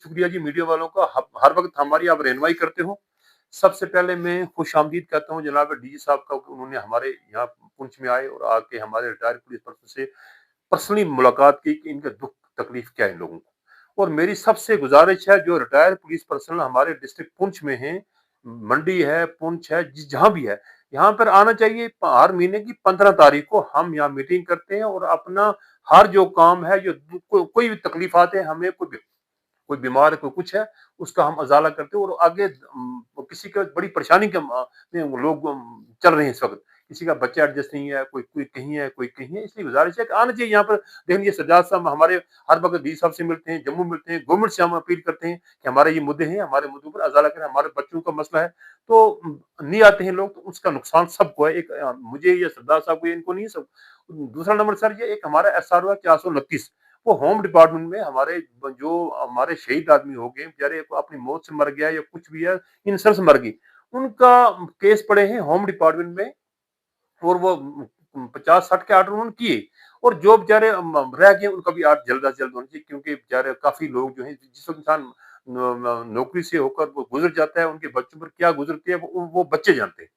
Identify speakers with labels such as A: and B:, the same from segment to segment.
A: शुक्रिया जी मीडिया वालों का, हर वक्त हमारी आप रहनुमाई करते हो। सबसे पहले मैं खुशामदीद कहता हूँ जनाब डीजी साहब का, उन्होंने हमारे यहाँ पुंछ में आए और आके हमारे रिटायर्ड पुलिस पर्सन से पर्सनली मुलाकात की कि इनका दुख तकलीफ क्या है इन लोगों को। और मेरी सबसे गुजारिश है, जो रिटायर्ड पुलिस पर्सन हमारे डिस्ट्रिक्ट पुंछ में हैं, मंडी है, पुंछ है, जहाँ भी है, यहाँ पर आना चाहिए। हर महीने की 15 तारीख को हम यहाँ मीटिंग करते हैं और अपना हर जो काम है, जो कोई भी तकलीफ आते हैं, हमें कोई बीमार है, कोई कुछ है, उसका हम अजाला करते हैं। और आगे किसी का बड़ी परेशानी के में लोग चल रहे हैं इस वक्त, किसी का बच्चा एडजस्ट नहीं है, कोई कोई कहीं है, कोई कहीं है, इसलिए गुजारिश है कि आना चाहिए यहाँ पर। देख लीजिए सज्जाद साहब हमारे हर वक्त डी साहब से मिलते हैं, जम्मू मिलते हैं, गवर्नमेंट से हम अपील करते हैं कि हमारे ये मुद्दे हैं, हमारे मुद्दों पर अजाला करें, हमारे बच्चों का मसला है। तो नहीं आते हैं लोग, तो उसका नुकसान सबको है, एक मुझे या सरदार साहब को, इनको नहीं, सब। दूसरा नंबर सर, ये एक हमारा SRO है 429, वो होम डिपार्टमेंट में हमारे जो हमारे शहीद आदमी हो गए बेचारे, अपनी मौत से मर गया या कुछ भी है, इंसर से मर गई, उनका केस पड़े हैं होम डिपार्टमेंट में। और वो 50-60 के आर्डर उन्होंने किए, और जो बेचारे रह गए उनका भी आर्डर जल्द से जल्द होना चाहिए, क्योंकि बेचारे काफी लोग जो है, जिस वक्त इंसान नौकरी से होकर वो गुजर जाता है, उनके बच्चों पर क्या गुजरती है वो बच्चे जानते हैं।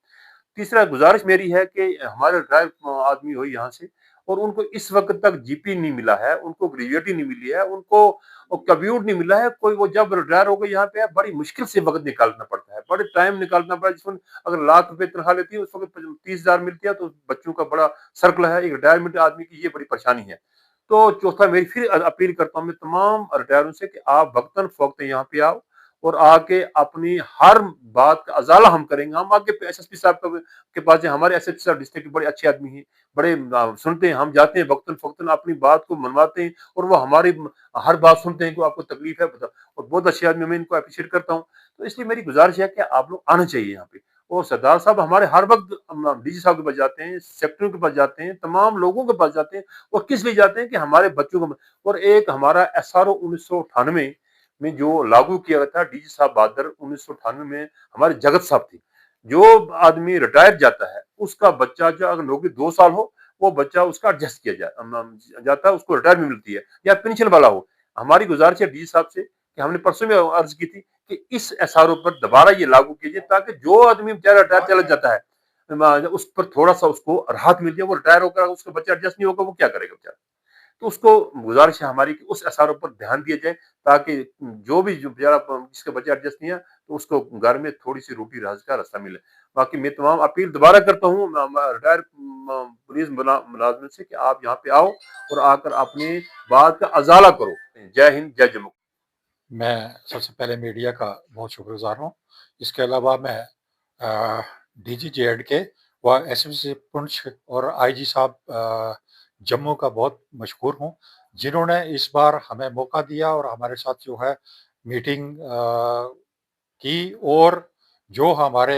A: तीसरा गुजारिश मेरी है कि हमारे ड्राइव आदमी हो यहाँ से, और उनको इस वक्त तक जीपी नहीं मिला है, उनको ग्रेजुएटी नहीं मिली है, उनको कम्यूट नहीं मिला है कोई। वो जब रिटायर हो गए यहाँ पे, बड़ी मुश्किल से वक्त निकालना पड़ता है, बड़े टाइम निकालना पड़ता है, जिसमें अगर ₹1,00,000 तनख्वाह लेती है, उस वक्त 30,000 मिलती है, तो बच्चों का बड़ा सर्कल है, एक रिटायरमेंट आदमी की ये बड़ी परेशानी है। तो चौथा, मेरी फिर अपील करता हूँ मैं तमाम रिटायरों से कि आप वक्तन फवक्तन यहाँ पे आओ, और आके अपनी हर बात का अजाला हम करेंगे। हम आगे SSP साहब के पास जाए, हमारे SSP साहब डिस्ट्रिक्ट के बड़े अच्छे आदमी हैं, बड़े सुनते हैं, हम जाते हैं वक्तन फवक्तन अपनी बात को मनवाते हैं, और वो हमारी हर बात सुनते हैं कि आपको तकलीफ है बता, और बहुत अच्छे आदमी, मैं इनको अप्रिशिएट करता हूँ। तो इसलिए मेरी गुजारिश है कि आप लोग आना चाहिए यहाँ पे। और सरदार साहब हमारे हर वक्त डीजी साहब के पास जाते हैं, सेक्रेटरी के पास जाते हैं, तमाम लोगों के पास जाते हैं, और किस लिए जाते हैं कि हमारे बच्चों को। और एक हमारा SRO 1998 में जो लागू किया गया था, डीजी साहब बहादुर 1998 में, हमारे जगत साहब थे। जो आदमी रिटायर जाता है, उसका बच्चा जो अगर नौकरी 2 साल हो, वो बच्चा उसका एडजस्ट किया जाता है, उसको रिटायरमेंट मिलती है, या पेंशन वाला हो। हमारी गुजारिश है डीजी साहब से कि हमने परसों में अर्ज की थी कि इस SRO पर दोबारा ये लागू कीजिए, ताकि जो आदमी बेचारा रिटायर चला जाता है, उस पर थोड़ा सा उसको राहत मिल जाए। वो रिटायर होकर उसका बच्चा एडजस्ट नहीं होगा, वो क्या करेगा बेचारा। तो उसको गुजारिश है हमारी कि उस SRO पर ध्यान दिया जाए, ताकि जो भी जो बेचारा जिसके बच्चे एडजस्ट नहीं है, तो उसको घर में थोड़ी सी रोटी राज का रास्ता मिले। बाकी मैं तमाम अपील दोबारा करता हूँ रिटायर पुलिस मुलाजमन से कि आप यहाँ पे आओ और आकर अपनी बात का अजाला करो। जय हिंद, जय जम्मू।
B: मैं सबसे पहले मीडिया का बहुत शुक्रगुजार हूँ। इसके अलावा मैं DG J&K व SSP पुंछ और IG साहब जम्मू का बहुत मशहूर हूँ, जिन्होंने इस बार हमें मौका दिया और हमारे साथ जो है मीटिंग की, और जो हमारे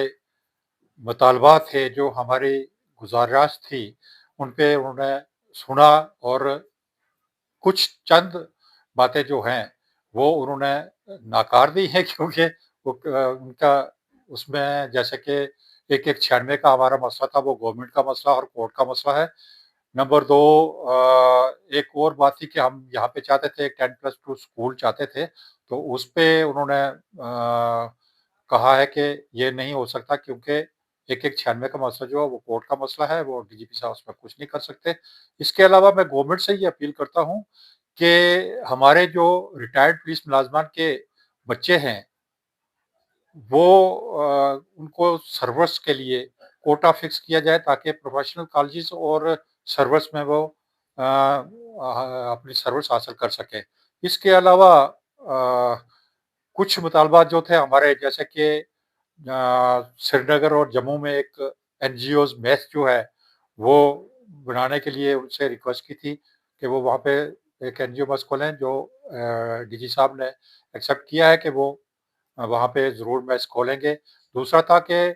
B: मुतालबा थे, जो हमारी गुजारिश थी, उन पे उन्होंने सुना, और कुछ चंद बातें जो हैं वो उन्होंने नाकार दी हैं, क्योंकि वो उनका उसमें जैसे कि 1196 का हमारा मसला था, वो गवर्नमेंट का मसला और कोर्ट का मसला है। नंबर 2, एक और बात थी कि हम यहाँ पे चाहते थे 10+2 स्कूल चाहते थे, तो उस पे उन्होंने कहा है कि ये नहीं हो सकता, क्योंकि 1196 का मसला जो है वो कोर्ट का मसला है, वो DGP साहब उसमें कुछ नहीं कर सकते। इसके अलावा मैं गवर्नमेंट से ये अपील करता हूँ कि हमारे जो रिटायर्ड पुलिस मुलाजमान के बच्चे हैं, वो उनको सर्वर्स के लिए कोटा फिक्स किया जाए, ताकि प्रोफेशनल कॉलेजेस और सर्वर्स में वो अपनी सर्विस हासिल कर सकें। इसके अलावा कुछ मुतालबात जो थे हमारे, जैसे कि श्रीनगर और जम्मू में एक NGOs मेस जो है वो बनाने के लिए उनसे रिक्वेस्ट की थी कि वो वहाँ पे एक NGO मेस खोलें, जो DG साहब ने एक्सेप्ट किया है कि वो वहाँ पे ज़रूर मेस खोलेंगे। दूसरा था कि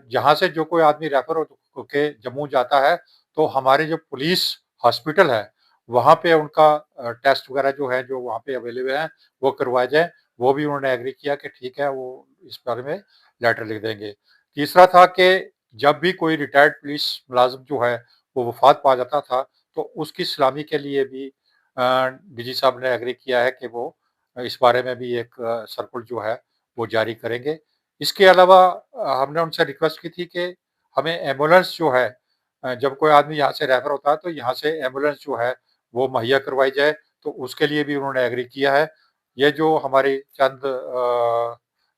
B: जहाँ से जो कोई आदमी रेफर हो के जम्मू जाता है, तो हमारे जो पुलिस हॉस्पिटल है, वहाँ पे उनका टेस्ट वगैरह जो है, जो वहाँ पे अवेलेबल हैं, वो करवाए जाएँ। वो भी उन्होंने एग्री किया कि ठीक है, वो इस बारे में लेटर लिख देंगे। तीसरा था कि जब भी कोई रिटायर्ड पुलिस मुलाज़िम जो है वो वफ़ात पा जाता था, तो उसकी सलामी के लिए भी DG साहब ने एग्री किया है कि वो इस बारे में भी एक सर्कुलर जो है वो जारी करेंगे। इसके अलावा हमने उनसे रिक्वेस्ट की थी कि हमें एम्बुलेंस जो है, जब कोई आदमी यहाँ से रेफर होता है तो यहाँ से एम्बुलेंस जो है वो मुहैया करवाई जाए, तो उसके लिए भी उन्होंने एग्री किया है। ये जो हमारी चंद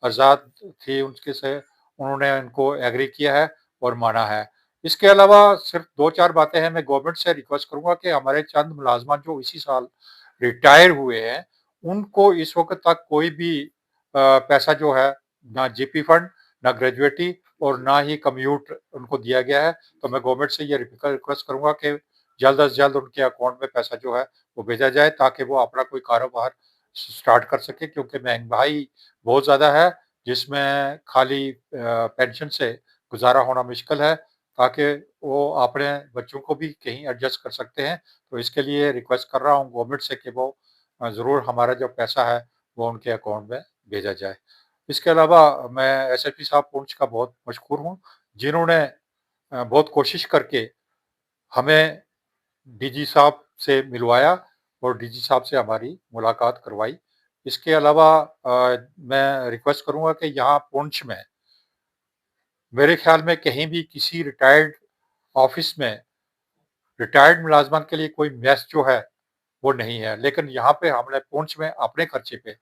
B: आज़ाद थी उनके से उन्होंने इनको एग्री किया है और माना है। इसके अलावा सिर्फ 2-4 बातें हैं, मैं गवर्नमेंट से रिक्वेस्ट करूँगा कि हमारे चंद मुलाज़िमान जो इसी साल रिटायर हुए हैं, उनको इस वक़्त तक कोई भी पैसा जो है, ना जीपी फंड, ना ग्रेजुएटी और ना ही कम्यूट उनको दिया गया है। तो मैं गवर्नमेंट से ये रिक्वेस्ट करूँगा कि जल्द से जल्द उनके अकाउंट में पैसा जो है वो भेजा जाए, ताकि वो अपना कोई कारोबार स्टार्ट कर सकें, क्योंकि महँगाई बहुत ज़्यादा है, जिसमें खाली पेंशन से गुज़ारा होना मुश्किल है, ताकि वो अपने बच्चों को भी कहीं एडजस्ट कर सकते हैं। तो इसके लिए रिक्वेस्ट कर रहा हूँ गवर्नमेंट से कि वो ज़रूर हमारा जो पैसा है वो उनके अकाउंट में भेजा जाए। इसके अलावा मैं एसएसपी साहब पुंछ का बहुत मशहूर हूँ, जिन्होंने बहुत कोशिश करके हमें डीजी साहब से मिलवाया और डीजी साहब से हमारी मुलाकात करवाई। इसके अलावा मैं रिक्वेस्ट करूँगा कि यहाँ पुंछ में मेरे ख्याल में कहीं भी किसी रिटायर्ड ऑफिस में रिटायर्ड मुलाज़मान के लिए कोई मेस जो है वो नहीं है, लेकिन यहाँ पे हमने पुंछ में अपने खर्चे पे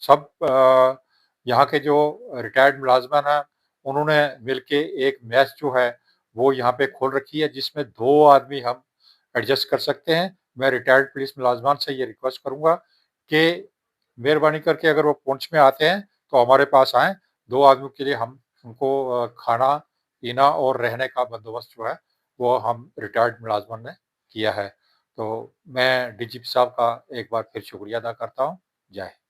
B: सब यहाँ के जो रिटायर्ड मुलाज़मान हैं, उन्होंने मिलके एक मेस जो है वो यहाँ पे खोल रखी है, जिसमें 2 आदमी हम एडजस्ट कर सकते हैं। मैं रिटायर्ड पुलिस मुलाज़मान से ये रिक्वेस्ट करूँगा कि मेहरबानी करके अगर वो पुंछ में आते हैं तो हमारे पास आएँ, 2 आदमियों के लिए हम उनको खाना, पीना और रहने का बंदोबस्त जो है वो हम रिटायर्ड मुलाज़मान ने किया है। तो मैं डीजीपी साहब का एक बार फिर शुक्रिया अदा करता हूँ। जय हिंद।